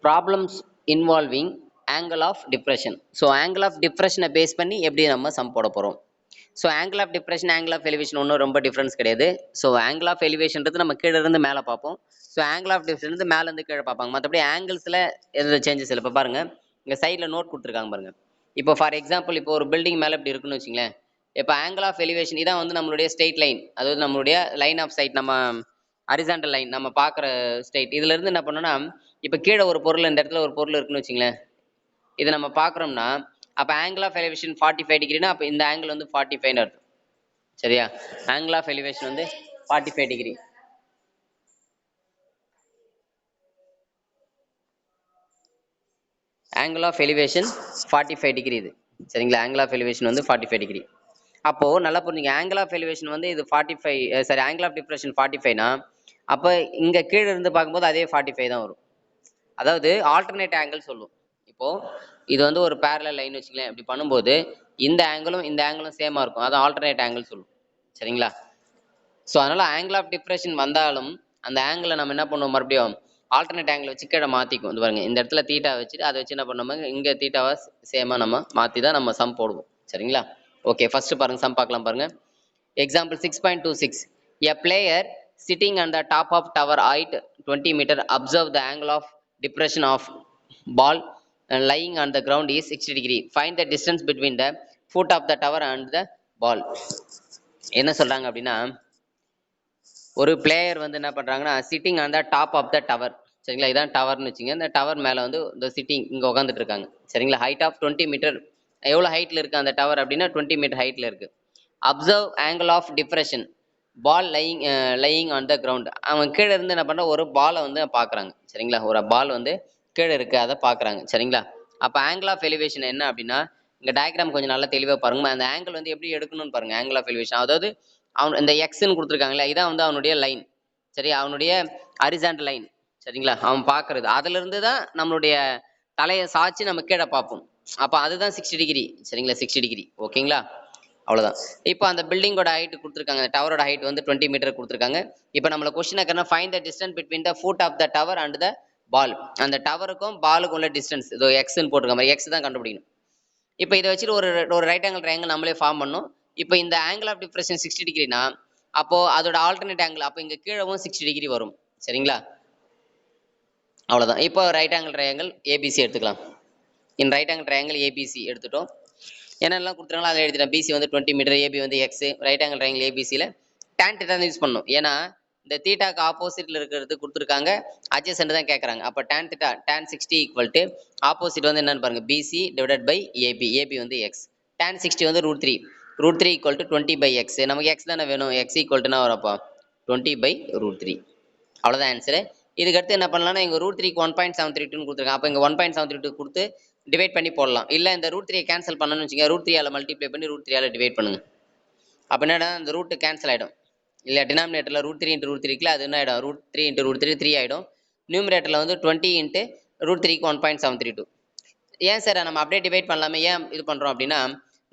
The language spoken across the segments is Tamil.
Problems involving angle of depression. So angle of டிப்ரெஷனை பேஸ் பண்ணி எப்படி நம்ம சம் போட போகிறோம். So angle of depression angle of elevation ஒன்றும் ரொம்ப டிஃப்ரென்ஸ் கிடையாது. ஸோ ஆங்கிள் ஆஃப் எலிவேஷன்றது நம்ம கீழே இருந்து மேலே பார்ப்போம். ஸோ ஆங்கிள் ஆஃப் டிப்ரெஷன் இருந்து மேலேருந்து கீழே பார்ப்பாங்க. மற்றபடி ஆங்கிள்ஸில் எந்த சேஞ்சஸ் இல்லை. இப்போ பாருங்க, இங்கே சைடில் நோட் கொடுத்துருக்காங்க பாருங்க. இப்போ ஃபார் எக்ஸாம்பிள் இப்போ ஒரு பில்டிங் மேலே இப்படி இருக்குன்னு வச்சுங்களேன். இப்போ ஆங்கிள் ஆஃப் எலிவேஷன் இதான் வந்து நம்மளுடைய ஸ்ட்ரெயிட் லைன், அதாவது நம்மளுடைய லைன் ஆஃப் சைட், நம்ம ஹரிசாண்டல் லைன் நம்ம பார்க்குற ஸ்ட்ரெயிட். இதுல இருந்து என்ன பண்ணோம்னா, இப்போ கீழே ஒரு பொருள், இந்த இடத்துல ஒரு பொருள் இருக்குன்னு வச்சுங்களேன், இதை நம்ம பார்க்குறோம்னா அப்போ ஆங்கிள் ஆஃப் எலிவேஷன் 45 டிகிரினா அப்போ இந்த ஆங்கிள் வந்து 45 அர்த்தம். சரியா? ஆங்கிள் ஆஃப் எலிவேஷன் வந்து 45 degree. Angle of elevation 45 degree இது. சரிங்களா? ஆங்கிள் ஆஃப் எலிவேஷன் வந்து 45 டிகிரி. அப்போ நல்லா புரிஞ்சுங்க, ஆங்கிள் ஆஃப் எலிவேஷன் வந்து இது 45, சாரி ஆங்கிள் ஆஃப் டிப்ரெஷன் 45னா அப்போ இங்க கீழே இருந்து பார்க்கும்போது அதே 45 தான் வரும். அதாவது ஆல்டர்னேட் ஆங்கிள் சொல்லும். இப்போ இது வந்து ஒரு பேரலல் லைன் வச்சுக்கலாம். இப்படி பண்ணும்போது இந்த ஆங்கிளும் சேமா இருக்கும். அதான் ஆல்டர்னேட் ஆங்கிள் சொல்லும். சரிங்களா? ஸோ அதனால ஆங்கிள் ஆஃப் டிப்ரெஷன் வந்தாலும் அந்த ஆங்கிளை நம்ம என்ன பண்ணுவோம், மறுபடியும் ஆல்டர்னேட் ஆங்கிள் வச்சு கீழே மாற்றிக்கும். இது பாருங்க, இந்த இடத்துல தீட்டா வச்சுட்டு அதை வச்சு என்ன பண்ணுவோம், இங்கே தீட்டாவை சேமாக நம்ம மாற்றி தான் நம்ம சம் போடுவோம். சரிங்களா? ஓகே, ஃபர்ஸ்ட் பாருங்க, சம் பார்க்கலாம் பாருங்க. Example 6.26. A player sitting on the top of tower height 20 meter observe the angle of depression of ball lying on the ground is 60 degree. Find the distance between the foot of the tower and the ball. என்ன சொல்றாங்க அப்படின்னா, ஒரு பிளேயர் வந்து என்ன பண்றாங்கன்னா sitting on the top of the tower. சரிங்களா? இதான் டவர்னு வச்சுங்க. இந்த டவர் மேலே வந்து இந்த சிட்டிங் இங்கே உட்காந்துட்டு இருக்காங்க. சரிங்களா? Height of 20 metre. எவ்வளோ ஹைட்டில் இருக்குது அந்த டவர் அப்படின்னா 20 மீட்டர் ஹைட்டில் இருக்குது. Observe angle of depression ball lying on the ground. அவன் கீழே இருந்து என்ன பண்ணுற ஒரு பாலை வந்து பார்க்குறாங்க. சரிங்களா? ஒரு பால் வந்து கீழே இருக்குது, அதை பார்க்குறாங்க. சரிங்களா? அப்போ ஆங்கிள் ஆஃப் எலிவேஷன் என்ன அப்படின்னா, இங்கே டயக்ராம் கொஞ்சம் நல்லா தெளிவாக பாருங்க. அந்த ஆங்கிள் வந்து எப்படி எடுக்கணும்னு பாருங்க. ஆங்கிள் ஆஃப் எலிவேஷன் அதாவது அவன் இந்த எக்ஸ்ன்னு கொடுத்துருக்காங்களே, இதான் வந்து அவனுடைய லைன். சரி, அவனுடைய ஹரிசாண்டல் லைன். சரிங்களா? அவன் பார்க்கறது அதுல இருந்து தான் நம்மளுடைய தலையை சாய்ச்சி நம்ம கீழே பார்ப்போம். அப்போ அதுதான் 60 டிகிரி. சரிங்களா? 60 டிகிரி. ஓகேங்களா? அவ்வளோதான். இப்போ அந்த பில்டிங்கோட ஹைட் கொடுத்துருக்காங்க, டவரோட ஹைட் வந்து 20 மீட்டர் கொடுத்துருக்காங்க. இப்போ நம்மள கொஸ்டின் என்ன, find the distance between the foot of the tower and the ball. அந்த டவருக்கும் பாலுக்கும் உள்ள டிஸ்டன்ஸ் இதோ எக்ஸ்ன்னு போட்டிருக்க மாதிரி எக்ஸ் தான் கண்டுபிடிக்கணும். இப்போ இதை வச்சுட்டு ஒரு ரைட் ஆங்கிள் ட்ரையாங்கிள் நம்மளே ஃபார்ம் பண்ணணும். இப்போ இந்த ஆங்கிள் ஆஃப் டிப்ரெஷன் 60 டிகிரினா அப்போ அதோட ஆல்டர்னேட் ஆங்கிள் அப்போ இங்கே கீழவும் 60 டிகிரி வரும். சரிங்களா? அவ்வளோதான். இப்போ ரைட் ஆங்கிள் ட்ரையாங்கிள் ஏபிசி எடுத்துக்கலாம். In right angle triangle ABC எடுத்துட்டோம். என்னெல்லாம் கொடுத்துருங்களோ அதை எழுதிட்டேன். பிசி வந்து 20 மீட்டர், ஏபி வந்து எக்ஸ். ரைட் ஆங்கிள் ட்ரையாங்கிள் ஏபிசியில் டேன் தீட்டா யூஸ் பண்ணணும். ஏன்னா இந்த தீட்டாக்கு ஆப்போசிட்டில் இருக்கிறது கொடுத்துருக்காங்க, அட்ஜசன்ட் தான் கேட்குறாங்க. அப்போ tan theta tan 60 equal to opposite வந்து என்னன்னு பாருங்க, BC divided by AB. AB வந்து எக்ஸ். டேன் 60 வந்து √3. √3 ஈக்குவல் டு 20 பை எக்ஸ். நமக்கு எக்ஸ் தானே வேணும். எக்ஸ் ஈக்குவல் டுனா வரப்போ 20 பை √3. அவ்வளோதான் ஆன்சரு. இதுக்கடுத்து என்ன பண்ணலாம்னா, இங்கே √3க்கு 1.732 கொடுத்துருக்காங்க. அப்போ இங்கே 1.732 கொடுத்து டிவைட் பண்ணி போடலாம். இல்லை இந்த √3 கேன்சல் பண்ணணும்னு வச்சுக்கோங்க, √3 மல்டிப்ளை பண்ணி √3 டிவைட் பண்ணுங்க. அப்போ என்னடா இந்த ரூட் கேன்சல் ஆகிடும். இல்லை டினாமினேட்டரில் √3 × √3 இருக்குல்ல, அது என்ன ஆகிடும், √3 × √3 3 ஆகிடும். நியூமரேட்டரில் வந்து 20 × √3க்கு 1.732. ஏன் சார் நம்ம அப்படியே டிவைட் பண்ணலாமே, ஏன் இது பண்ணுறோம் அப்படின்னா,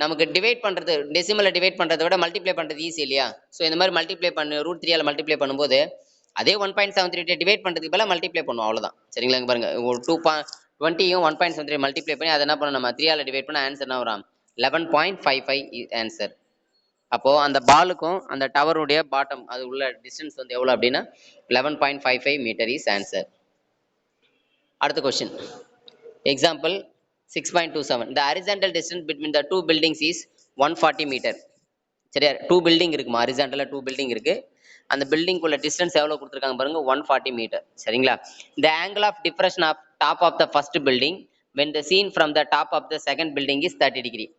நமக்கு டிவைட் பண்ணுறது டெசிமலை டிவைட் பண்ணுறதை விட மல்டிப்ளை பண்ணுறது ஈஸி இல்லையா? ஸோ இந்த மாதிரி மல்டிப்ளை பண்ணி √3 மல்டிப்ளை பண்ணும்போது அதே 1.732 டிவைட் பண்ணுறதுக்கு பதிலாக மல்டிப்ளை பண்ணுவோம். அவ்வளோதான். சரிங்களா? இங்கே பாருங்க, ஒரு 20யும் 1.73 மல்டிப்ளை பண்ணி அதை என்ன பண்ணணும், நம்ம 3 டிவைட் பண்ண ஆன்சர் என்ன வரும், 11.55 ஆன்சர். அப்போ அந்த பாலுக்கும் அந்த டவருடைய பாட்டம் அது உள்ள டிஸ்டன்ஸ் வந்து எவ்வளோ அப்படின்னா 11.55 மீட்டர் இஸ் ஆன்சர். அடுத்த question example 6.27. The horizontal distance between the two buildings is 140 metre. சரியா? 2 பில்டிங் இருக்குமா, ஹரிசாண்டல்ல 2 பில்டிங் இருக்கு. அந்த பில்டிங்குள்ள டிஸ்டன்ஸ் எவ்வளோ கொடுத்துருக்காங்க பாருங்க, 140 மீட்டர். சரிங்களா? The angle of depression of top of the first building when the seen from the top of the second building is 30 degree.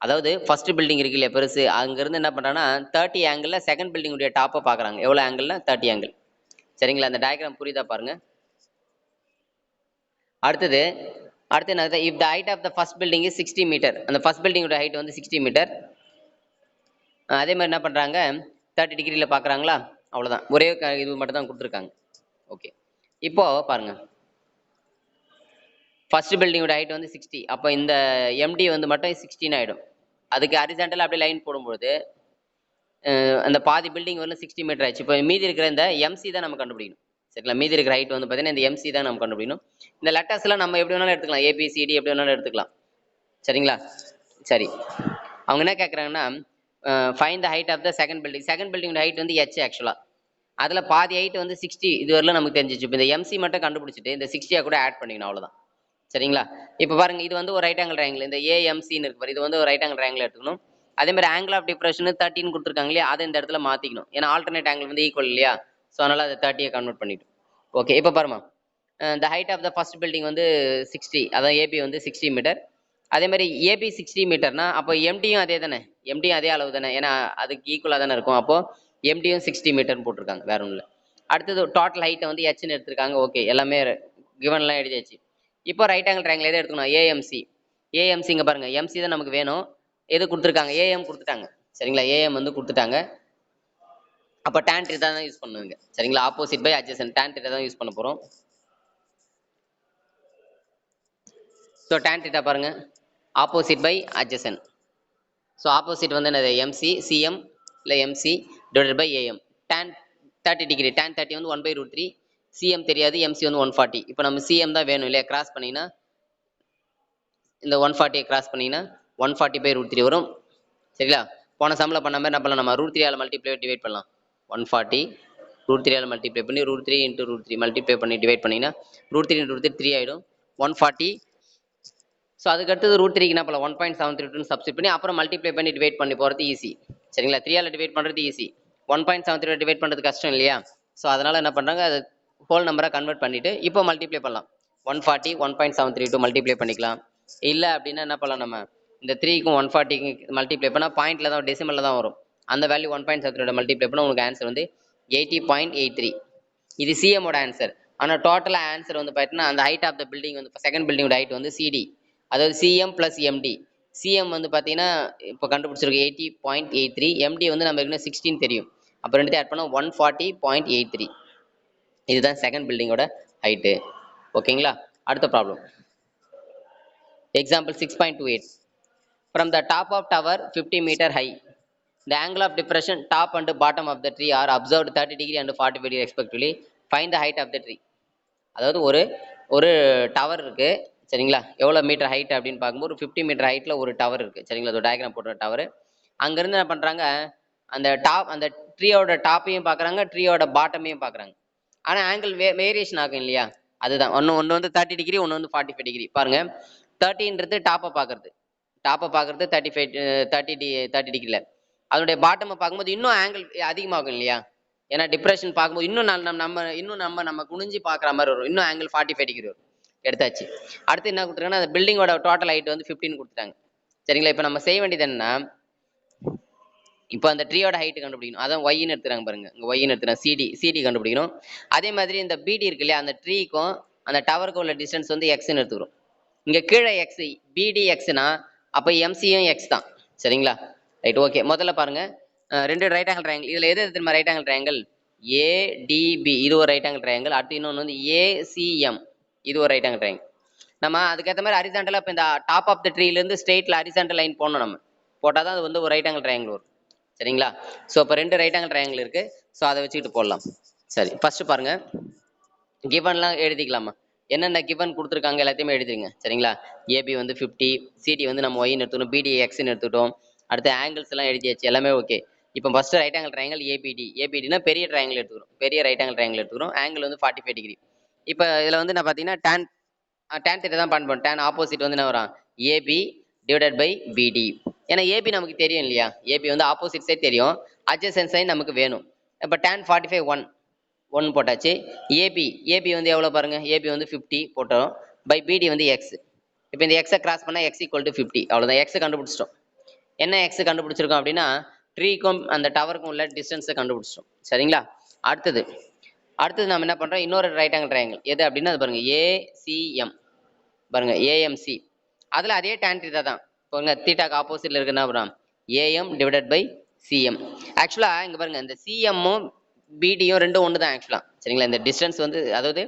அதாவது ஃபர்ஸ்ட் பில்டிங் இருக்கு இல்லையா பெருசு, அங்கிருந்து என்ன பண்ணுறாங்கன்னா 30 ஆங்கிளில் செகண்ட் பில்டிங்குடைய டாப்பை பார்க்குறாங்க. எவ்வளோ ஆங்கிள்னா 30 ஆங்கிள். சரிங்களா? அந்த டயக்ராம் புரியுதா பாருங்க. அடுத்து என்ன, if the height of the first building is 60 metre. அந்த ஃபர்ஸ்ட் பில்டிங்கோட ஹைட் வந்து 60 மீட்டர். அதே மாதிரி என்ன பண்ணுறாங்க, 30 டிகிரியில் பார்க்குறாங்களா? அவ்வளோதான். ஒரே இது மட்டும் தான் கொடுத்துருக்காங்க. ஓகே, இப்போ பாருங்க, ஃபர்ஸ்ட் பில்டிங்கோட ஹைட் வந்து 60. அப்போ இந்த எம்டி வந்து மட்டும் 16 ஆகிடும். அதுக்கு ஹரிசாண்டல் அப்படியே லைன் போடும்போது அந்த பாதி பில்டிங் வந்து 60 மீட்டர் ஆச்சு. இப்போ மீதி இருக்கிற இந்த எம்சி தான் நம்ம கண்டுபிடிக்கணும். சரிங்களா. மீதி இருக்கிற ஹைட் வந்து பார்த்தீங்கன்னா இந்த எம்சி தான் நம்ம கண்டுபிடிக்கணும். இந்த லெட்டர்ஸ்லாம் நம்ம எப்படி வேணாலும் எடுத்துக்கலாம், ஏபிசிடி எப்படி வேணாலும் எடுத்துக்கலாம். சரிங்களா. சரி, அவங்க என்ன கேட்குறாங்கன்னா find the height of the second building. Second building height வந்து ஹெச் ஆக்சுவலாக. அதில் பாதி ஹைட் வந்து 60 இது வரலாம் நமக்கு தெரிஞ்சிச்சு. இப்போ இந்த எம்சி மட்டும் கண்டுபிடிச்சிட்டு இந்த 60 கூட ஆட் பண்ணிக்கணும், அவ்வளோதான். சரிங்களா. இப்போ பாருங்க, இது வந்து ஒரு ரைட் ஆங்கிள் ட்ரையாங்கிள், இந்த ஏஎம்சின்னு இருக்கு பாரு, இது வந்து ஒரு ரைட் ஆங்கிள் ட்ரையாங்கிள் எடுத்துக்கணும். அதே மாதிரி ஆங்கிள் ஆஃப் டிப்ரெஷன் 13 கொடுத்துருக்காங்க இல்லையா, அதை இந்த இடத்துல மாற்றிக்கணும். ஏன்னா ஆல்டர்னேட் ஆங்கிள் வந்து ஈக்குவல் இல்லையா, ஸோ அதனால் அதை 30 கன்வெர்ட் பண்ணிட்டோம். ஓகே, இப்போ பாருமா, the height of the first building வந்து 60, அதான் ஏபி வந்து 60 மீட்டர். அதே மாதிரி ஏபி 60 மீட்டர்னா அப்போ எம்டியும் அதே தானே, எம்டியும் அதே அளவு தானே, ஏன்னா அதுக்கு ஈக்குவலாக தானே இருக்கும். அப்போ எம்டியும் 60 மீட்டர்னு போட்டிருக்காங்க, வேற ஒன்றும் இல்லை. அடுத்தது டோட்டல் ஹைட்டை வந்து ஹெச்னு எடுத்திருக்காங்க. ஓகே, எல்லாமே கிவன்லாம் எழுதியாச்சு. இப்போ ரைட் ஆங்கிள் ட்ரையாங்கிள் எதை எடுத்துக்கணும், ஏஎம்சி. ஏஎம்சி இங்கே பாருங்க, எம்சி தான் நமக்கு வேணும். எது கொடுத்துருக்காங்க, ஏஎம் கொடுத்துட்டாங்க. சரிங்களா, ஏஎம் வந்து கொடுத்துட்டாங்க. அப்போ tan θ தான் யூஸ் பண்ணுங்க. சரிங்களா, ஆப்போசிட் பை அட்ஜசன்ட் tan θ தான் யூஸ் பண்ண போகிறோம். ஸோ tan θ பாருங்க, opposite by adjacent. So opposite வந்து என்னது, எம்சி, சிஎம் இல்லை MC divided by AM. tan 30 degree, tan 30 வந்து 1/√3. சிஎம் தெரியாது, எம்சி வந்து 140. இப்போ நம்ம சிஎம் தான் வேணும் இல்லையா, கிராஸ் பண்ணிங்கன்னா இந்த 140 கிராஸ் பண்ணிங்கன்னா 140/√3 வரும். சரிங்களா. போன சம்மில் பண்ண மாதிரி என்ன பண்ணலாம், நம்ம √3 மல்டிப்ளை டிவைட் பண்ணலாம். 140 √3 மல்டிப்ளை பண்ணி √3 × √3 மல்டிப்ளை பண்ணி டிவைட் பண்ணிங்கன்னா √3 × √3 3 ஆகிடும், 140. ஸோ அதுக்கடுத்தது √3 என்ன பண்ணலாம், 1.732 சப்ஸ்டிட் பண்ணி அப்புறம் மல்டிப்ளை பண்ணி டிவைட் பண்ணி போகிறது ஈஸி. சரிங்களா, 3 டிவைட் பண்ணுறது ஈஸி, 1.73 டிவைட் பண்ணுறது கஷ்டம் இல்லையா. ஸோ அதனால் என்ன பண்ணுறாங்க, அது ஹோல் நம்பராக கன்வெர்ட் பண்ணிவிட்டு இப்போ மல்டிப்ளை பண்ணலாம். 140 1.732 மல்டிப்ளை பண்ணிக்கலாம். இல்லை அப்படின்னா என்ன பண்ணலாம், நம்ம இந்த 3க்கும் 140க்கும் மல்டிப்ளை பண்ணால் பாயிண்டில் தான், டெசிமலில் தான் வரும். அந்த வேல்யூ 1.73 மல்டிப்ளை பண்ணால் உங்களுக்கு ஆன்சர் வந்து 80.83. இது சிஎம்மோட ஆன்சர். ஆனால் டோட்டலாக ஆன்சர் வந்து பார்த்தீங்கன்னா அந்த ஹைட் ஆஃப் த பில்டிங் வந்து செகண்ட் பில்டிங்கோட ஹைட் வந்து சிடி, அதாவது சிஎம் ப்ளஸ் எம்டி. சிஎம் வந்து பார்த்தீங்கன்னா இப்போ கண்டுபிடிச்சிருக்கு 80.83, எம்டி வந்து நம்ம ஏற்கனவே 16 தெரியும். அப்போ ரெண்டுத்தையும் ஆட் பண்ணால் 140.83. இதுதான் செகண்ட் பில்டிங்கோட ஹைட்டு. ஓகேங்களா. அடுத்த problem, example 6.28. From the top of tower 50 meter high, the angle of depression top and bottom of the tree are observed 30 degree and 45 degree respectively. Find the height of the tree. அதாவது ஒரு ஒரு டவர் இருக்கு. சரிங்களா, எவ்வளோ மீட்டர் ஹைட் அப்படின்னு பார்க்கும்போது ஒரு 50 மீட்டர் ஹைட்டில் ஒரு டவர் இருக்குது. சரிங்களா, அது டயக்ராம் போடுற டவர். அங்கேருந்து என்ன பண்ணுறாங்க, அந்த ட்ரீயோட டாப்பையும் பார்க்குறாங்க, ட்ரீயோட பாட்டமையும் பார்க்குறாங்க. ஆனால் ஆங்கிள் வேரியேஷன் ஆகும் இல்லையா, அதுதான். ஒன்று வந்து 30 டிகிரி, ஒன்று வந்து 45 டிகிரி. பாருங்க, 30ன்றது டாப்பை பார்க்குறது, 30 டிகிரியில். அதனுடைய பாட்டமை பார்க்கும்போது இன்னும் ஆங்கிள் அதிகமாகும் இல்லையா, ஏன்னா டிப்ரெஷன் பார்க்கும்போது இன்னும் நம்ம குனிஞ்சு பார்க்குற மாதிரி வரும், இன்னும் ஆங்கிள் 45 டிகிரி வரும். எடுத்தாச்சு. அடுத்து என்ன கொடுத்துருக்காங்கன்னா, அந்த பில்டிங்கோட டோட்டல் ஹைட் வந்து 15 கொடுத்துட்டாங்க. சரிங்களா, இப்போ நம்ம செய்ய வேண்டியது என்னன்னா, இப்போ அந்த ட்ரீயோட ஹைட் கண்டுபிடிக்கணும். அதான் ஒய்ன்னு எடுத்துறாங்க பாருங்க, இங்கே ஒய்ன்னு எடுத்துறாங்க, சிடி கண்டுபிடிக்கணும். அதே மாதிரி இந்த பிடி இருக்கு இல்லையா, அந்த ட்ரீக்கும் அந்த டவருக்கும் உள்ள டிஸ்டன்ஸ் வந்து எக்ஸ்ன்னு எடுத்துக்கிறோம். இங்கே கீழே எக்ஸ், பிடி எக்ஸ்னா அப்போ எம்சியும் எக்ஸ் தான். சரிங்களா, ரைட். ஓகே, முதல்ல பாருங்க, ரெண்டு ரைட் ஆங்கிள் ட்ரையாங்கிள். இதில் எது தெரியுமா ரைட் ஆங்கிள் ட்ரையாங்கிள், ஏடிபி இது ஒரு ரைட் ஆங்கிள் ட்ரையாங்கிள். அடுத்து இன்னொன்று வந்து ஏசிஎம் இது ஒரு ரைட் ஆங்கிள் ட்ரையாங்கிள். நம்ம அதுக்கேற்ற மாதிரி ஹரிசாண்டலாக இப்போ இந்த டாப் ஆஃப் த ட்ரீலேருந்து ஸ்ட்ரெயிட்டில் ஹரிசாண்டல் லைன் போடணும். நம்ம போட்டால் தான் அது வந்து ஒரு ரைட் ஆங்கிள் ட்ரையாங்கிள் வரும். சரிங்களா, ஸோ இப்போ ரெண்டு ரைட் ஆங்கிள் ட்ரையாங்கிள் இருக்குது. ஸோ அதை வச்சுக்கிட்டு போடலாம். சரி, ஃபஸ்ட்டு பாருங்கள், கிவன்லாம் எழுதிக்கலாமா, என்னென்ன கிவன் கொடுத்துருக்காங்க எல்லாத்தையுமே எழுதிருங்க. சரிங்களா, ஏபி வந்து 50, சிடி வந்து நம்ம ஒய்ன்னு எடுத்துக்கணும், பிடி எக்ஸ்ன்னு எடுத்துக்கிட்டோம். அடுத்து ஆங்கிள்ஸ் எல்லாம் எழுதியாச்சு, எல்லாமே ஓகே. இப்போ ஃபஸ்ட்டு ரைட் ஆங்கிள் ட்ரையாங்கிள் ஏபிடினா பெரிய ட்ரையாங்கிள் எடுத்துக்கிறோம், பெரிய ரைட் ஆங்கிள் ட்ரையாங்கிள் எடுத்துக்கிறோம். ஆங்கிள் வந்து 45 டிகிரி. இப்போ இதில் வந்து நான் பார்த்தீங்கன்னா tan θ தான் பண்ண போகிறோம். tan ஆப்போசிட் வந்து என்ன வரும், ஏபி டிவைடட் பை பிடி. ஏன்னா ஏபி நமக்கு தெரியும் இல்லையா, ஏபி வந்து ஆப்போசிட் சைட் தெரியும், அட்ஜசன்ட் சைட் நமக்கு வேணும். இப்போ tan 45 1 போட்டாச்சு. ஏபி வந்து எவ்வளோ பாருங்க, ஏபி வந்து 50 போட்டோம், பை பிடி வந்து எக்ஸ். இப்போ இந்த எக்ஸை கிராஸ் பண்ணால் எக்ஸ் ஈக்குவல் டு 50, அவ்வளோதான். எக்ஸை கண்டுபிடிச்சிட்டோம். என்ன எக்ஸ் கண்டுபிடிச்சிருக்கோம் அப்படின்னா, ட்ரீக்கும் அந்த டவருக்கும் உள்ள டிஸ்டன்ஸை கண்டுபிடிச்சிட்டோம். சரிங்களா, அடுத்தது நம்ம என்ன பண்ணுறோம், இன்னொரு ரைட் ஆங்கிள் ட்ரையாங்கிள் எது அப்படின்னா அது பாருங்க, ஏசிஎம் பாருங்க, ஏஎம்சி. அதில் அதே tan θ தான் பாருங்க, தீட்டாக்கு ஆப்போசிட்டில் இருக்குன்னா அப்புறம் ஏஎம் டிவைடட் பை சிஎம். ஆக்சுவலாக இங்கே பாருங்க, இந்த சிஎம்மும் பிடியும் ரெண்டும் ஒன்று தான் ஆக்சுவலாக. சரிங்களா, இந்த டிஸ்டன்ஸ் வந்து அதாவது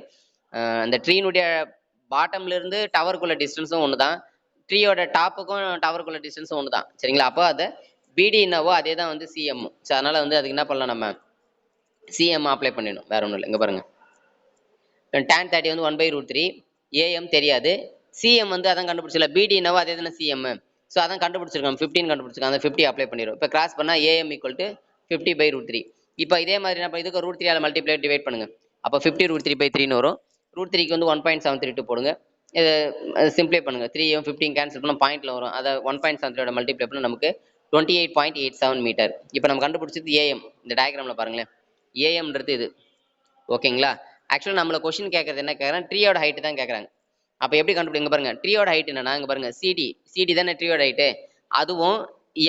அந்த ட்ரீனுடைய பாட்டம்லேருந்து டவருக்குள்ள டிஸ்டன்ஸும் ஒன்று தான், ட்ரீயோட டாப்புக்கும் டவருக்குள்ள டிஸ்டன்ஸும் ஒன்று தான். சரிங்களா, அப்போ அதை பிடி என்னவோ அதே தான் வந்து சிஎம். ஸோ அதனால் வந்து அதுக்கு என்ன பண்ணலாம், நம்ம சிஎம் அப்ளை பண்ணிடணும், வேற ஒன்றும் இல்லை. இங்கே பாருங்கள், tan 30 வந்து 1/√3, ஏஎம் தெரியாது, சிஎம் வந்து அதான் கண்டுபிடிச்சல, பிடினவோ அதே தானே சிஎம். ஸோ அதான் கண்டுபிடிச்சிருக்கோம், 15 கண்டுபிடிச்சிருக்கோம், அந்த 50 அப்ளை பண்ணிடும். இப்போ கிராஸ் பண்ணால் ஏஎம் ஈக்குவல் டு 50/√3. இப்போ இதே மாதிரி என்ன இதுக்கு √3 மல்டிப்ளை டிவைட் பண்ணுங்க. அப்போ 50√3/3ன்னு வரும். √3க்கு வந்து 1.732 போடுங்க. இது சிம்ப்ளை பண்ணுங்க. 3யும் 15 கேன்சல் பண்ணால் பாயிண்ட்ல வரும். அதை 1.73 மல்டிப்ளை பண்ண நமக்கு 28.87 மீட்டர். இப்போ நம்ம கண்டுபிடிச்சது ஏஎம். இந்த டயக்ராம்ல பாருங்களேன், ஏஎம்ன்றது இது. ஓகேங்களா? ஆக்சுவலாக நம்மள கொஸ்டின் கேட்கறது என்ன கேட்குறாங்க, ட்ரீயோட ஹைட்டு தான் கேட்குறாங்க. அப்போ எப்படி கண்டுபிடிங்க பாருங்க, ட்ரீயோட ஹைட் என்னன்னா இங்க பாருங்க, சிடி தானே ட்ரீயோட ஹைட்டு, அதுவும்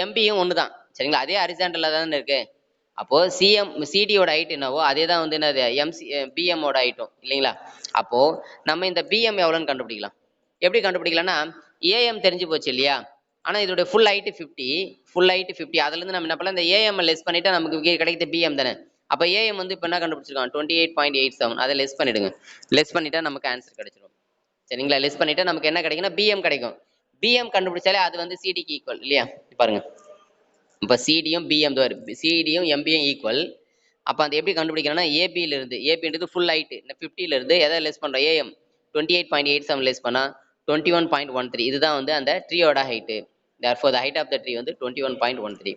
எம்பியும் ஒன்று தான். சரிங்களா? அதே ஹரிசாண்டலில் தானே இருக்கு. அப்போ சிடியோட ஹைட் என்னவோ அதே தான் வந்து என்னது பிஎம்மோட ஹைட்டும் இல்லைங்களா? அப்போ நம்ம இந்த பிஎம் எவ்வளோன்னு கண்டுபிடிக்கலாம். எப்படி கண்டுபிடிக்கலாம்னா, ஏஎம் தெரிஞ்சு போச்சு இல்லையா? ஆனால் இதோட ஃபுல் ஹைட்டு 50, அதுலேருந்து நம்ம என்ன பண்ணலாம், இந்த ஏஎம் லெஸ் பண்ணிட்டா நமக்கு கிடைக்கிற பிஎம் தானே. அப்போ ஏஎம் வந்து இப்போ என்ன கண்டுபிடிச்சிருக்கோம், 28.87. அதை லெஸ் பண்ணிடுங்க. லெஸ் பண்ணிட்டா நமக்கு ஆன்சர் கிடைச்சிடும். சரிங்களா? லெஸ் பண்ணிட்டா நமக்கு என்ன கிடைக்கும்னா பிஎம் கிடைக்கும். பிஎம் கண்டுபிடிச்சாலே அது வந்து சிடிக்கு ஈக்குவல் இல்லையா? பாருங்க, இப்போ சிடியும் எம்பியும் ஈக்குவல். அப்போ அது எப்படி கண்டுபிடிக்கணும்னா, ஏபின்றது ஃபுல் ஹைட்டு இந்த 50லேருந்து எதை லெஸ் பண்ணுறோம், ஏஎம் 28.87 லெஸ் பண்ணால் 21.13. இதுதான் வந்து அந்த ட்ரீயோட height. therefore the height of the tree வந்து 21.13.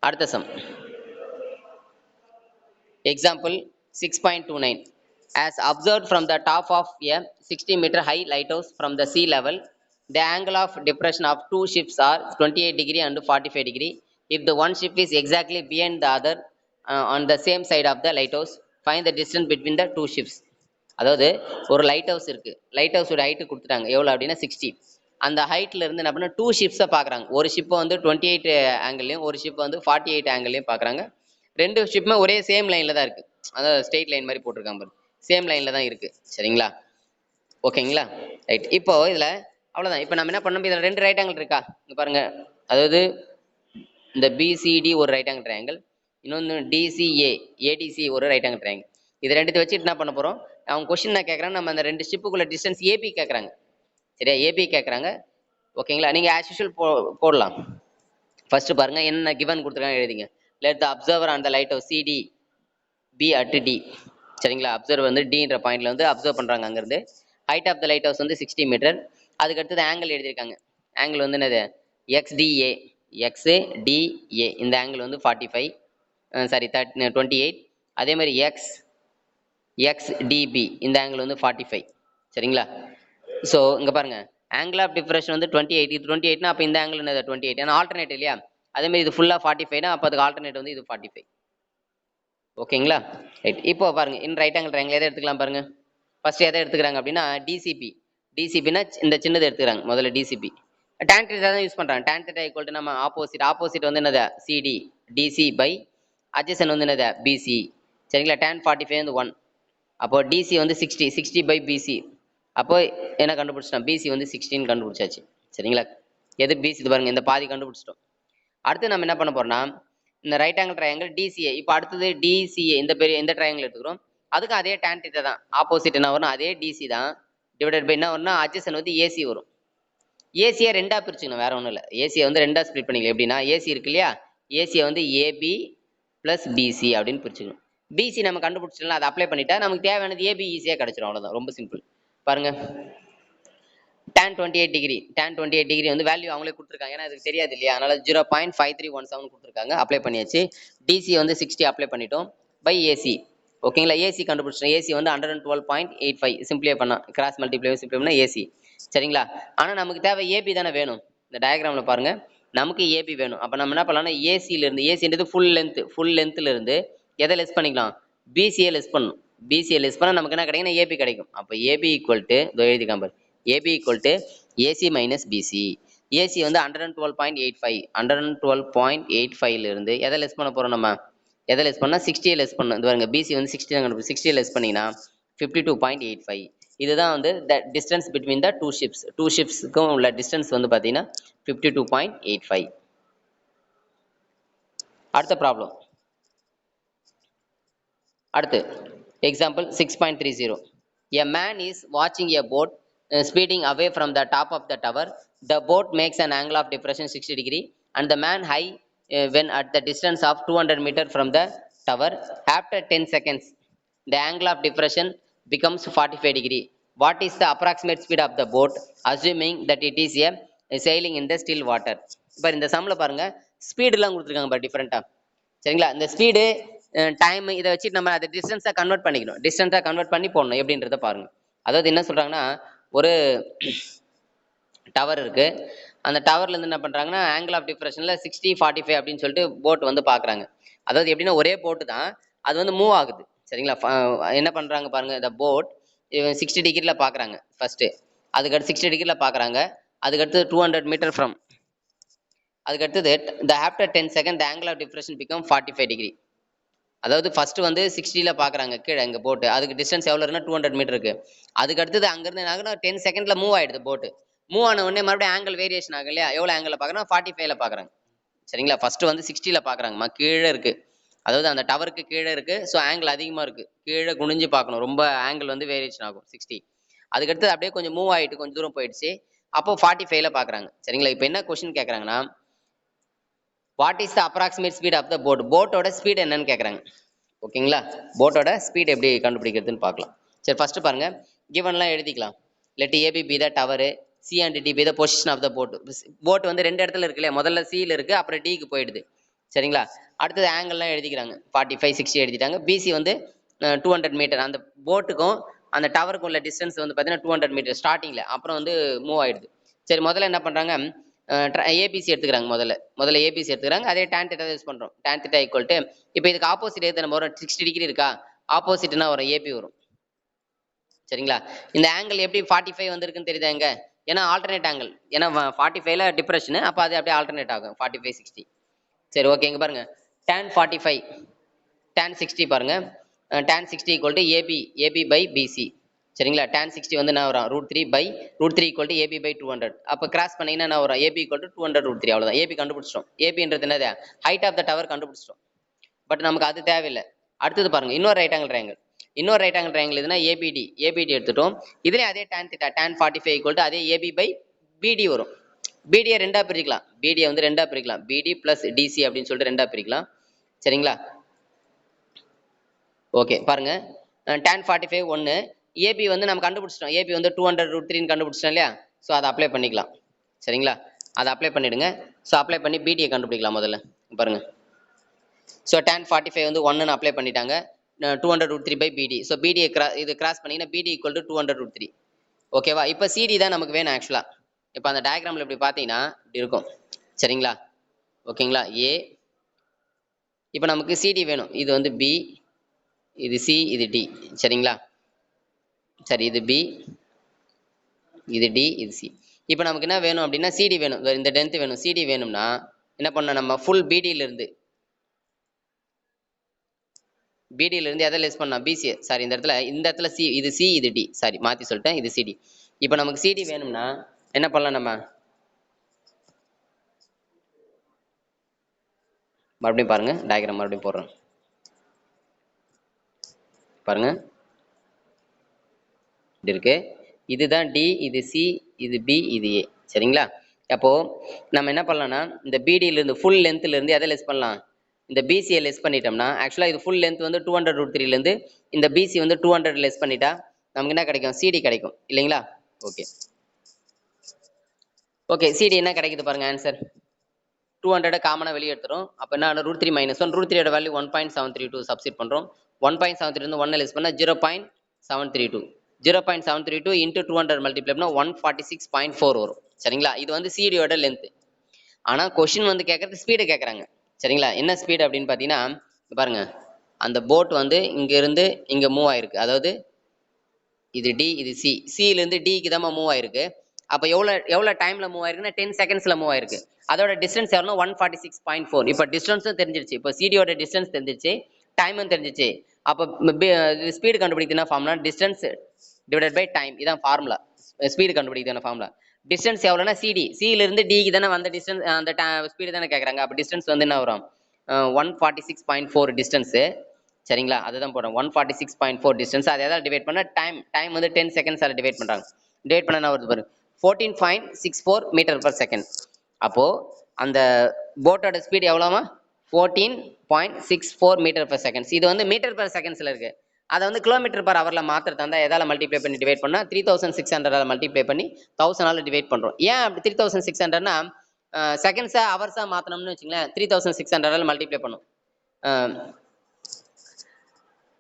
அடுத்த sum, example 6.29. As observed from the top of a 60-meter high lighthouse from the sea level, the angle of depression of two ships are 28 degree and 45 degree. If the one ship is exactly behind the other on the same side of the lighthouse, find the distance between the two ships. அதாவது ஒரு லைட் ஹவுஸ் இருக்கு, லைட் ஹவுஸோட ஹைட்டு கொடுத்துட்டாங்க எவ்வளோ அப்படின்னா 60. அந்த ஹைட்ல இருந்து என்ன பண்ண 2 ஷிப்ஸை பார்க்குறாங்க. ஒரு ஷிப்பை வந்து 28 ஆங்கிள்லையும் ஒரு ஷிப்பை வந்து 48 ஆங்கிள்லையும் பார்க்குறாங்க. 2 ஷிப்புமே ஒரே சேம் லைன்ல தான் இருக்கு, அதாவது ஸ்ட்ரெயிட் லைன் மாதிரி போட்டிருக்காங்க பாருங்க, சேம் லைன்ல தான் இருக்கு. சரிங்களா? ஓகேங்களா? ரைட். இப்போ இதுல அவ்வளோதான். இப்போ நம்ம என்ன பண்ணோம், இதில் 2 ரைட் ஆங்கிள் இருக்கா இங்க பாருங்க. அதாவது இந்த பிசிடி ஒரு ரைட் ஆங்கிள் ட்ரையாங்கிள், இன்னொன்று டிசிஏ ஏடிசி ஒரு ரைட் ஆங்கிள் ட்ரையாங்கிள். இது ரெண்டுத்தை வச்சுட்டு என்ன பண்ண போறோம், அவங்க கொஸ்டின் என்ன கேட்குறாங்க, நம்ம அந்த 2 ஷிப்புக்குள்ள டிஸ்டன்ஸ் ஏபி கேட்குறாங்க. சரியா? ஏபி கேட்குறாங்க. ஓகேங்களா? நீங்கள் ஆஸ் யூஷுவல் போடலாம். ஃபர்ஸ்ட் பாருங்க என்ன கிவன் கொடுத்துருக்காங்க எழுதிங்க. Let the observer on the light of CD B at D. சரிங்களா? அப்சர்வர் வந்து டின்ற பாயிண்ட்ல வந்து அப்சர்வ் பண்றாங்க. அங்கிருந்து height of the lighthouse வந்து 60 மீட்டர். அதுக்கு அடுத்தது ஆங்கிள் எழுதியிருக்காங்க. ஆங்கிள் வந்து என்னது, எக்ஸ்டிஏ, எக்ஸ்டிஏ. இந்த ஆங்கிள் வந்து 45, சாரி 28. அதே மாதிரி எக்ஸ்டிபி இந்த ஆங்கிள் வந்து 45. சரிங்களா? ஸோ இங்க பாருங்க, ஆங்கிள் ஆஃப் டிஃபரன்ஸ் வந்து 28. இது 28னா அப்போ இந்த ஆங்கிள் என்னது 28, ஏன்னா ஆல்டர்னேட் இல்லையா? அதே மாதிரி இது ஃபுல்லா 45னா அப்போ அதுக்கு ஆல்டர்னேட் வந்து இது 45. ஓகேங்களா? ரைட். இப்போ பாருங்க, இன் ரைட் ஆங்கிள் ட்ரையாங்கிள் எதை எடுத்துக்கலாம் பாருங்க. ஃபர்ஸ்ட் எதை எடுத்துக்கிறாங்க அப்படின்னா டிசிபி. டிசிபின்னா இந்த சின்னதை எடுத்துக்கிறாங்க முதல்ல. டிசிபி tan θ தான் யூஸ் பண்றாங்க. tan θ ஈக்குவல் டு நம்ம ஆப்போசிட் வந்து என்னது சிடி, டிசி பை அட்ஜசன் வந்து என்னது பிசி. சரிங்களா? tan 45 வந்து 1. அப்போ டிசி வந்து 60 பை பிசி. அப்போ என்ன கண்டுபிடிச்சிட்டோம், பிசி வந்து 16 கண்டுபிடிச்சாச்சு. சரிங்களா? எது பிசி, இது பாருங்க இந்த பாதி கண்டுபிடிச்சிட்டோம். அடுத்து நம்ம என்ன பண்ண போறோம்னா, இந்த ரைட் ஆங்கிள் ட்ரையாங்கிள் டிசிஏ. இப்போ அடுத்தது டிசிஏ இந்த பெரிய இந்த ட்ரையாங்கிள் எடுத்துக்கிறோம். அதுக்கு அதே tan θ தான். ஆப்போசிட் என்ன வரும், அதே டிசி தான். டிவைடட் பை என்ன வரும்னா அட்ஜசன் வந்து ஏசி வரும். ஏசியை 2ஆ பிரிச்சுக்கணும், வேற ஒன்றும் இல்லை. ஏசியை வந்து 2ஆ ஸ்ப்ளிட் பண்ணிக்கலாம். எப்படின்னா ஏசி இருக்கு இல்லையா, ஏசியை வந்து ஏபி பிளஸ் பிசி அப்படின்னு பிரிச்சுக்கணும். பிசி நம்ம கண்டுபிடிச்சிடலாம், அதை அப்ளை பண்ணிட்டா நமக்கு தேவையானது ஏபி ஈஸியாக கிடைச்சிடும். அவ்வளோதான், ரொம்ப சிம்பிள். பாருங்க, tan 28 டிகிரி, tan 28 டிகிரி வந்து வேல்யூ அவங்களே கொடுத்துருக்காங்க, ஏன்னா அதுக்கு தெரியாது இல்லையா, அதனால 0.5317 கொடுத்துருக்காங்க. அப்ளை பண்ணியாச்சு. டிசி வந்து 60 அப்ளை பண்ணிட்டோம் பை ஏசி. ஓகேங்களா? ஏசி கண்டுபிடிச்சிட்டோம். ஏசி வந்து 112.85. சிம்பிளே பண்ணா கிராஸ் மல்டிப்ளை சிம்பிளை பண்ணா ஏசி. சரிங்களா? ஆனா நமக்கு தேவை ஏபி தானே வேணும். இந்த டயக்ராம்ல பாருங்க, நமக்கு ஏபி வேணும். அப்ப நம்ம என்ன பண்ணலாம்னா ஏசில இருந்து, ஏசின்றது ஃபுல் லென்த்ல இருந்து எதை லெஸ் பண்ணிக்கலாம், பிசிஏ லெஸ் பண்ணணும். பிசிஏ லெஸ் பண்ணா நமக்கு என்ன கிடைக்கும்னா ஏபி கிடைக்கும். அப்ப ஏபி ஈக்குவல் டு எழுதி compare, AB equal to AC minus BC. AC வந்து 112.85, 112.85ல இருந்து எதை லெஸ் பண்ண போறோம், நம்ம எதை லெஸ் பண்ணா 60 லெஸ் பண்ணணும். இது பாருங்க, பிசி வந்து 60 தான் கண்டுபிடிச்சு, 60 லெஸ் பண்ணீங்கன்னா 52.85. இதுதான் வந்து the distance between the two ships. Two ஷிப்ஸ்க்கும் உள்ள டிஸ்டன்ஸ் வந்து பார்த்தீங்கன்னா 52.85. அடுத்த ப்ராப்ளம், அடுத்து example 6.30. A man is watching a boat speeding away from the top of the tower. The boat makes an angle of depression 60 degree and the man high when at the distance of 200 meter from the tower. After 10 seconds the angle of depression becomes 45 degree. What is the approximate speed of the boat assuming that it is a sailing in the still water? இப்போ இந்த சம்ல பாருங்க ஸ்பீடுலாம் கொடுத்துருக்காங்க பாரு டிஃப்ரெண்டா. சரிங்களா? இந்த ஸ்பீடு டைம் இதை வச்சு நம்ம அதை டிஸ்டன்ஸாக கன்வெர்ட் பண்ணிக்கணும். டிஸ்டன்ஸாக கன்வெர்ட் பண்ணி போடணும் எப்படின்றத பாருங்க. அதாவது என்ன சொல்றாங்கன்னா, ஒரு டவர் இருக்கு. அந்த டவர்ல இருந்து என்ன பண்றாங்கன்னா, ஆங்கிள் ஆஃப் டிஃப்ரெஷன்ல 60 45 அப்படின்னு சொல்லிட்டு போட் வந்து பாக்குறாங்க. அதாவது எப்படின்னா ஒரே போட்டு தான், அது வந்து மூவ் ஆகுது. சரிங்களா? என்ன பண்றாங்க பாருங்க, இந்த போட் 60 டிகிரில பாக்குறாங்க ஃபர்ஸ்ட். அதுக்கடுத்து 60 டிகிரில பாக்குறாங்க. அதுக்கடுத்து 200 மீட்டர் ஃப்ரம். அதுக்கடுத்தது after 10 second angle of depression become 45 degree. அதாவது ஃபர்ஸ்ட் வந்து 60ல பாக்குறாங்க கீழே எங்க போட்டு. அதுக்கு டிஸ்டன்ஸ் எவ்வளவு இருக்குன்னா 200 மீட்டர் இருக்கு. அதுக்கு அடுத்தது அங்கிருந்து என்ன 10 செகண்ட்ல மூவ் ஆயிடுது போட்டு. மூவ் ஆன உடனே மறுபடியும் ஆங்கிள் வேரியேஷன் ஆகும் இல்லையா? எவ்வளவு ஆங்கிள் பாக்குறாங்க? 45ல பாக்குறாங்க. சரிங்களா? ஃபர்ஸ்ட் வந்து 60ல பாக்குறாங்கம்மா, கீழே இருக்கு. அதாவது அந்த டவருக்கு கீழே இருக்கு. ஸோ ஆங்கிள் அதிகமா இருக்கு. கீழே குனிஞ்சு பார்க்கணும். ரொம்ப ஆங்கிள் வந்து வேரியேஷன் ஆகும் 60. அதுக்கடுத்து அப்படியே கொஞ்சம் மூவ் ஆயிட்டு கொஞ்சம் தூரம் போயிடுச்சு. அப்போ 45ல பாக்குறாங்க. சரிங்களா? இப்போ என்ன கொஸ்டின் கேட்கறாங்கன்னா, what is the approximate speed of the boat? போட்டோட ஸ்பீட் என்னன்னு கேட்கறாங்க. ஓகேங்களா? போட்டோட ஸ்பீட் எப்படி கண்டுபிடிக்கிறதுன்னு பார்க்கலாம். சரி, ஃபர்ஸ்ட் பாருங்க, கிவன்லாம் எழுதிக்கலாம். Let AB be the tower, C and D be the position of the boat. Boat வந்து ரெண்டு இடத்துல இருக்கு இல்லையா? முதல்ல சியில் இருக்கு, அப்புறம் டிக்கு போயிடுது. சரிங்களா? அடுத்தது ஆங்கிள்லாம் எழுதிக்கிறாங்க. 45 60 எழுதிட்டாங்க. பிசி வந்து 200 மீட்டர். அந்த போட்டுக்கும் அந்த டவருக்கும் உள்ள டிஸ்டன்ஸ் வந்து பார்த்தீங்கன்னா 200 மீட்டர் ஸ்டார்டிங்ல. அப்புறம் வந்து மூவ் ஆயிடுது. சரி, முதல்ல என்ன பண்றாங்க, ஏபிசி எடுத்துக்கிறாங்க. முதல்ல ஏபிசி எடுத்துக்கிறாங்க. அதே tan θ யூஸ் பண்றோம். tan θ ஈக்குவல் டு, இப்போ இதுக்கு ஆப்போசிட் எது நம்ம வரும்? 60 டிகிரி இருக்கா? ஆப்போசிட்னா வரும், ஏபி வரும். சரிங்களா? இந்த ஆங்கிள் எப்படி 45 வந்திருக்குன்னு தெரியுதா எங்க? ஏன்னா ஆல்டர்னேட் ஆங்கிள். ஏன்னா 45ல டிப்ரெஷன், அப்போ அது அப்படியே ஆல்டர்னேட் ஆகும் 45 60. சரி, ஓகே. இங்க பாருங்க, tan 45 tan 60 பாருங்க. tan 60 equal to AB by BC. சரிங்களா? tan 60 வந்து என்ன வரும்? √3 ஈக்குவல் டு ஏபி பை 200. அப்போ கிராஸ் பண்ணீங்கன்னா என்ன வரும்? AB equal to 200 √3. அவ்வளோதான். ஏபி கண்டுபிடிச்சிட்டோம். ஏபின்றது என்னது? ஹைட் ஆஃப் த டவர் கண்டுபிடிச்சிட்டோம். பட் நமக்கு அது தேவையில்லை. அடுத்தது பாருங்க, இன்னொரு ரைட் ஆங்கிள் ட்ரையாங்கிள் இதுனா ஏபிடி எடுத்துட்டோம். இதுலேயும் அதே tan θ tan 45 ஈக்குவல் டு அதே ஏபி பை பிடி வரும். பிடியை ரெண்டா பிரிக்கலாம். பிடி பிளஸ் டிசி அப்படின்னு சொல்லிட்டு ரெண்டா பிரிக்கலாம். சரிங்களா? ஓகே, பாருங்க, tan 45 1. ஏபி வந்து நம்ம கண்டுபிடிச்சிட்டோம். ஏபி வந்து 200 √3 கண்டுபிடிச்சிட்டோம் இல்லையா? ஸோ அதை அப்ளை பண்ணிக்கலாம். சரிங்களா? அதை அப்ளை பண்ணிடுங்க. ஸோ அப்ளை பண்ணி பிடியை கண்டுபிடிக்கலாம் முதல்ல. பாருங்க, ஸோ tan 45 வந்து 1ன்னு அப்ளை பண்ணிட்டாங்க. 200 √3 பை பிடி. ஸோ பிடியை இது கிராஸ் பண்ணீங்கன்னா பிடி ஈக்குவல் டு 200 √3. ஓகேவா? இப்போ சிடி தான் நமக்கு வேணும் ஆக்சுவலா. இப்போ அந்த டயக்ராம்ல இப்படி பார்த்தீங்கன்னா இப்படி இருக்கும். சரிங்களா? ஓகேங்களா? ஏ. இப்போ நமக்கு சிடி வேணும். இது வந்து பி, இது சி, இது டி. சரிங்களா? சரி, இது பி, இது டி, இது சி. இப்போ நமக்கு என்ன வேணும் அப்படின்னா சிடி வேணும். இந்த டென்த் வேணும். சிடி வேணும்னா என்ன பண்ணணும்? நம்ம ஃபுல் பிடியில இருந்து எதை லெஸ் பண்ணலாம்? பிசி. சாரி, இந்த இடத்துல சி, இது சி, இது டி. சாரி, மாத்தி சொல்லிட்டேன். இது சிடி. இப்போ நமக்கு சிடி வேணும்னா என்ன பண்ணலாம்? நம்ம மறுபடியும் பாருங்க, டயக்ராம் மறுபடியும் போடுறேன். பாருங்க, இது இருக்கு. இதுதான் டி, இது சி, இது பி, இது ஏ. சரிங்களா? அப்போ நம்ம என்ன பண்ணலாம்னா, இந்த பிடியில இருந்து ஃபுல் லென்த்ல இருந்து எதை லெஸ் பண்ணலாம்? இந்த பிசியை லெஸ் பண்ணிட்டோம்னா, ஆக்சுவலா இது ஃபுல் லென்த் வந்து 200 √3ல இருந்து இந்த பிசி வந்து 200 லெஸ் பண்ணிட்டா நமக்கு என்ன கிடைக்கும்? சிடி கிடைக்கும் இல்லைங்களா? ஓகே, சிடி என்ன கிடைக்குது பாருங்க. ஆன்சர் 200 காமனா வெளியே எடுத்துரும். அப்போ என்ன √3 - 1. √3 வேல்யூ 1.732 சப்ஸ்டிட் பண்றோம். 1.732 இருந்து 1 லெஸ் பண்ணா 0.732. 0.732 இன்டூ 200 மல்டிப்ளை பண்ணா 146.4 வரும். சரிங்களா? இது வந்து சிடியோட லென்த். ஆனா கொஸ்டின் வந்து கேட்கறது ஸ்பீடு கேட்கறாங்க. சரிங்களா? என்ன ஸ்பீடு அப்படின்னு பாத்தீங்கன்னா, பாருங்க, அந்த போட் வந்து இங்க இருந்து இங்க மூவ் ஆயிருக்கு. அதாவது இது டி, இது சி. சில இருந்து டிக்கு தான் மூவ் ஆயிருக்கு. அப்ப எவ்வளவு டைம்ல மூவ் ஆயிருக்குன்னா 10 செகண்ட்ஸ்ல மூவ் ஆயிருக்கு. அதோட டிஸ்டன்ஸ் எவ்வளோ? 146.4. இப்போ டிஸ்டன்ஸும் தெரிஞ்சிருச்சு. இப்போ சிடியோட டிஸ்டன்ஸ் தெரிஞ்சிருச்சு, டைமும் தெரிஞ்சிச்சு. அப்போ ஸ்பீடு கண்டுபிடிக்குதுன்னா formula distance divided by time. இதான் ஃபார்முலா. ஸ்பீடு கண்டுபிடிக்குதுன்னா ஃபார்முலா. டிஸ்டன்ஸ் எவ்வளோனா சிடி. சில இருந்து டிக்கு தானே வந்த டிஸ்டன்ஸ், அந்த ஸ்பீடு தானே கேட்குறாங்க. அப்போ டிஸ்டன்ஸ் வந்து என்ன வரும்? 146.4 டிஸ்டன்ஸு. சரிங்களா? அதுதான் போடுறோம். 146.4 டிஸ்டன்ஸ். அதை எதாவது டிவைட் பண்ணா டைம் வந்து 10 செகண்ட்ஸால டிவைட் பண்றாங்க. டிவைட் பண்ணா என்ன வருது பாரு? 14.64 மீட்டர் பர் செகண்ட். அப்போ அந்த போட்டோட ஸ்பீடு எவ்வளோமா? 14.64 மீட்டர் பர் செகண்ட்ஸ். இது வந்து மீட்டர் பர் செகண்ட்ஸ்ல இருக்கு. அதை வந்து கிலோமீட்டர் பர் ஹவர்ல மாத்திரத்தை வந்து எதால மல்டிப்ளை பண்ணி டிவைட் பண்ணா 3600 மல்டிப்ளை பண்ணி 1000 டிவைட் பண்றோம். ஏன் அப்படி 3600னா செகண்ட்ஸா ஹவர்ஸா மாத்தணும்னு வச்சுங்களேன் 3600 மல்டிப்ளை பண்ணும்.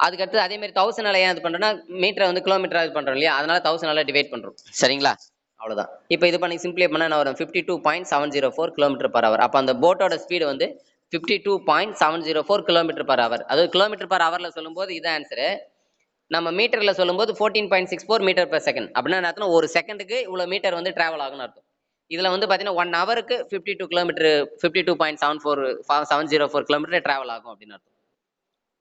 அதுக்கடுத்து அதே மாதிரி 1000 ஏன் இது பண்றோம்னா மீட்டரை வந்து கிலோமீட்டரா இது பண்றோம் இல்லையா, அதனால 1000 டிவைட் பண்றோம். சரிங்களா, அவ்வளவுதான். இப்போ இது பண்ணி சிம்பிளை பண்ணா என்ன வரும் 52.704 கிலோமீட்டர் பர் ஹவர். அப்ப அந்த போட்டோட ஸ்பீடு வந்து 52.704 கிலோமீட்டர் பர் ஹவர். அதாவது கிலோமீட்டர் பர் ஹவர்ல சொல்லும்போது இது ஆன்சரு, நம்ம மீட்டர்ல சொல்லும்போது 14.64 மீட்டர் per செகண்ட். அப்படின்னா என்ன, ஒரு செகண்டுக்கு இவ்வளவு மீட்டர் வந்து டிராவல் ஆகும்னு அர்த்தம். இதுல வந்து பாத்தீங்கன்னா 1 ஹவருக்கு 52 கிலோமீட்டர் 52.704 கிலோமீட்டர் டிராவல் ஆகும் அப்படின்னு அர்த்தம்.